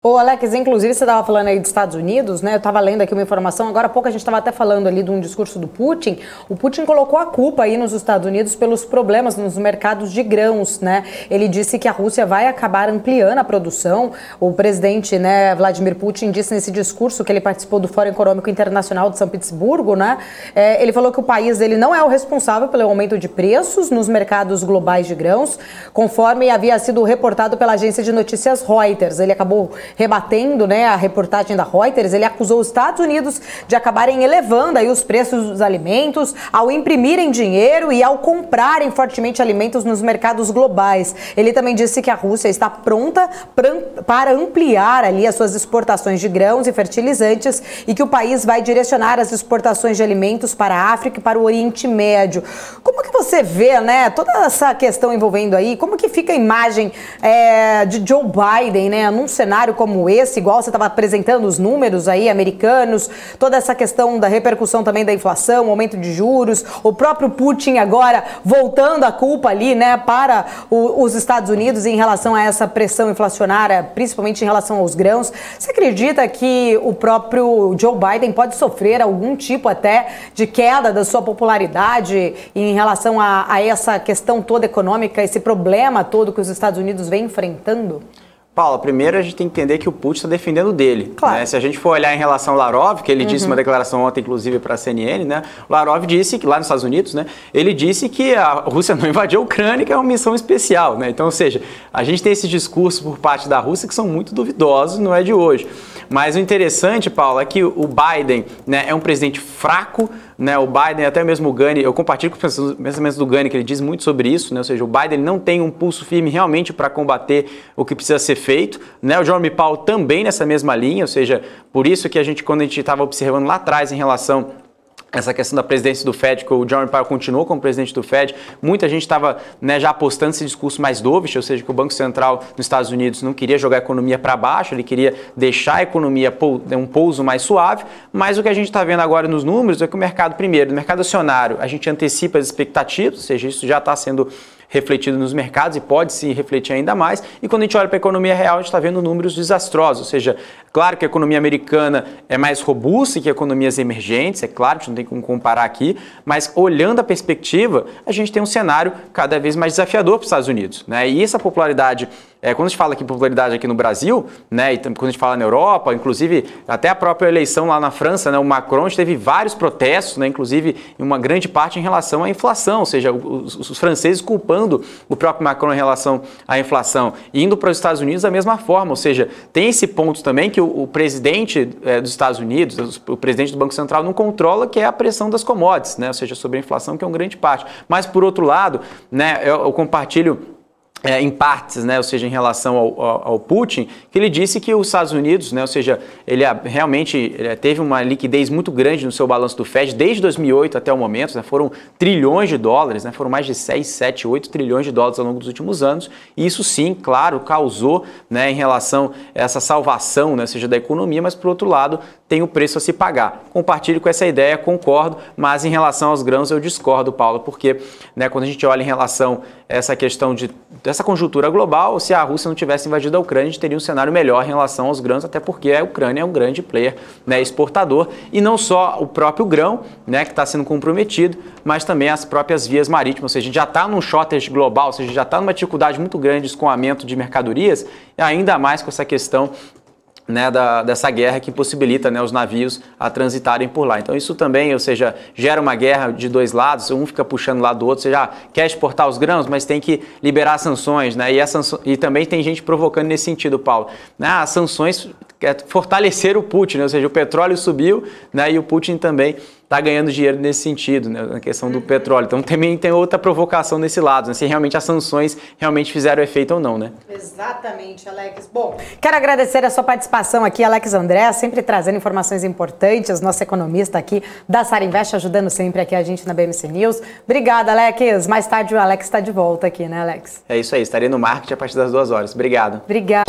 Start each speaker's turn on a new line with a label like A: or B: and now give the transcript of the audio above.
A: Ô Alex, inclusive você estava falando aí dos Estados Unidos, né? Eu estava lendo aqui uma informação, agora há pouco a gente estava até falando ali de um discurso do Putin. O Putin colocou a culpa aí nos Estados Unidos pelos problemas nos mercados de grãos, né? Ele disse que a Rússia vai acabar ampliando a produção. O presidente, né, Vladimir Putin, disse nesse discurso que ele participou do Fórum Econômico Internacional de São Petersburgo, né? Ele falou que o país dele não é o responsável pelo aumento de preços nos mercados globais de grãos, conforme havia sido reportado pela agência de notícias Reuters. Ele acabou rebatendo, né, a reportagem da Reuters. Ele acusou os Estados Unidos de acabarem elevando aí os preços dos alimentos ao imprimirem dinheiro e ao comprarem fortemente alimentos nos mercados globais. Ele também disse que a Rússia está pronta para ampliar ali as suas exportações de grãos e fertilizantes e que o país vai direcionar as exportações de alimentos para a África e para o Oriente Médio. Como que você vê, né, toda essa questão envolvendo aí, como que fica a imagem de Joe Biden, né, num cenário como esse, igual você estava apresentando os números aí americanos, toda essa questão da repercussão também da inflação, aumento de juros, o próprio Putin agora voltando a culpa ali, né, para os Estados Unidos em relação a essa pressão inflacionária, principalmente em relação aos grãos. Você acredita que o próprio Joe Biden pode sofrer algum tipo até de queda da sua popularidade em relação a essa questão toda econômica, esse problema todo que os Estados Unidos vem enfrentando?
B: Paula, primeiro a gente tem que entender que o Putin está defendendo dele.
A: Claro.
B: Né? Se a gente for olhar em relação ao Lavrov, que ele disse uma declaração ontem, inclusive, para a CNN, né? O Lavrov disse que, lá nos Estados Unidos, né, ele disse que a Rússia não invadiu a Ucrânia, que é uma missão especial. Né? Então, ou seja, a gente tem esse discurso por parte da Rússia que são muito duvidosos, não é de hoje. Mas o interessante, Paula, é que o Biden, né, é um presidente fraco, né? O Biden, até mesmo o Ghani, eu compartilho com os pensamentos do Ghani, que ele diz muito sobre isso, né? Ou seja, o Biden não tem um pulso firme realmente para combater o que precisa ser feito, né? O Jerome Powell também nessa mesma linha, ou seja, por isso que quando a gente estava observando lá atrás em relação essa questão da presidência do Fed, que o Jerome Powell continuou como presidente do Fed, muita gente estava, né, já apostando esse discurso mais dovish, ou seja, que o Banco Central nos Estados Unidos não queria jogar a economia para baixo, ele queria deixar a economia um pouso mais suave, mas o que a gente está vendo agora nos números é que o mercado, primeiro, no mercado acionário, a gente antecipa as expectativas, ou seja, isso já está sendo refletido nos mercados e pode se refletir ainda mais. E quando a gente olha para a economia real, a gente está vendo números desastrosos. Ou seja, claro que a economia americana é mais robusta que economias emergentes, é claro, a gente não tem como comparar aqui, mas olhando a perspectiva, a gente tem um cenário cada vez mais desafiador para os Estados Unidos. Né? E essa popularidade, quando a gente fala aqui popularidade aqui no Brasil, né, e quando a gente fala na Europa, inclusive até a própria eleição lá na França, né, o Macron teve vários protestos, né, inclusive em uma grande parte em relação à inflação, ou seja, os franceses culpando o próprio Macron em relação à inflação, e indo para os Estados Unidos da mesma forma, ou seja, tem esse ponto também que o presidente dos Estados Unidos, o presidente do Banco Central não controla, que é a pressão das commodities, né, ou seja, sobre a inflação, que é uma grande parte. Mas, por outro lado, né, eu compartilho em partes, né, ou seja, em relação ao Putin, que ele disse que os Estados Unidos, né, ou seja, ele realmente teve uma liquidez muito grande no seu balanço do Fed desde 2008 até o momento, né, foram trilhões de dólares, né, foram mais de 6, 7, 8 trilhões de dólares ao longo dos últimos anos, e isso sim, claro, causou, né, em relação a essa salvação, né, ou seja, da economia, mas por outro lado tem o preço a se pagar. Compartilho com essa ideia, concordo, mas em relação aos grãos eu discordo, Paulo, porque, né, quando a gente olha em relação a essa questão dessa conjuntura global, se a Rússia não tivesse invadido a Ucrânia, a gente teria um cenário melhor em relação aos grãos, até porque a Ucrânia é um grande player, né, exportador, e não só o próprio grão, né, que está sendo comprometido, mas também as próprias vias marítimas, ou seja, a gente já está num shortage global, ou seja, já está numa dificuldade muito grande de escoamento de mercadorias, e ainda mais com essa questão, né, dessa guerra que possibilita, né, os navios a transitarem por lá. Então isso também, ou seja, gera uma guerra de dois lados, um fica puxando o lado do outro, ou seja, quer exportar os grãos, mas tem que liberar sanções, né, e também tem gente provocando nesse sentido, Paulo. Né, as sanções fortaleceram o Putin, né, ou seja, o petróleo subiu, né, e o Putin também está ganhando dinheiro nesse sentido, né, na questão do petróleo. Então também tem outra provocação nesse lado, né, se realmente as sanções realmente fizeram efeito ou não, né?
A: Exatamente, Alex. Bom, quero agradecer a sua participação aqui, Alex André, sempre trazendo informações importantes, nosso economista aqui da Sarinvest, ajudando sempre aqui a gente na BMC News. Obrigada, Alex. Mais tarde o Alex está de volta aqui, né, Alex?
B: É isso aí, estarei no marketing a partir das 2 horas. Obrigado.
A: Obrigada.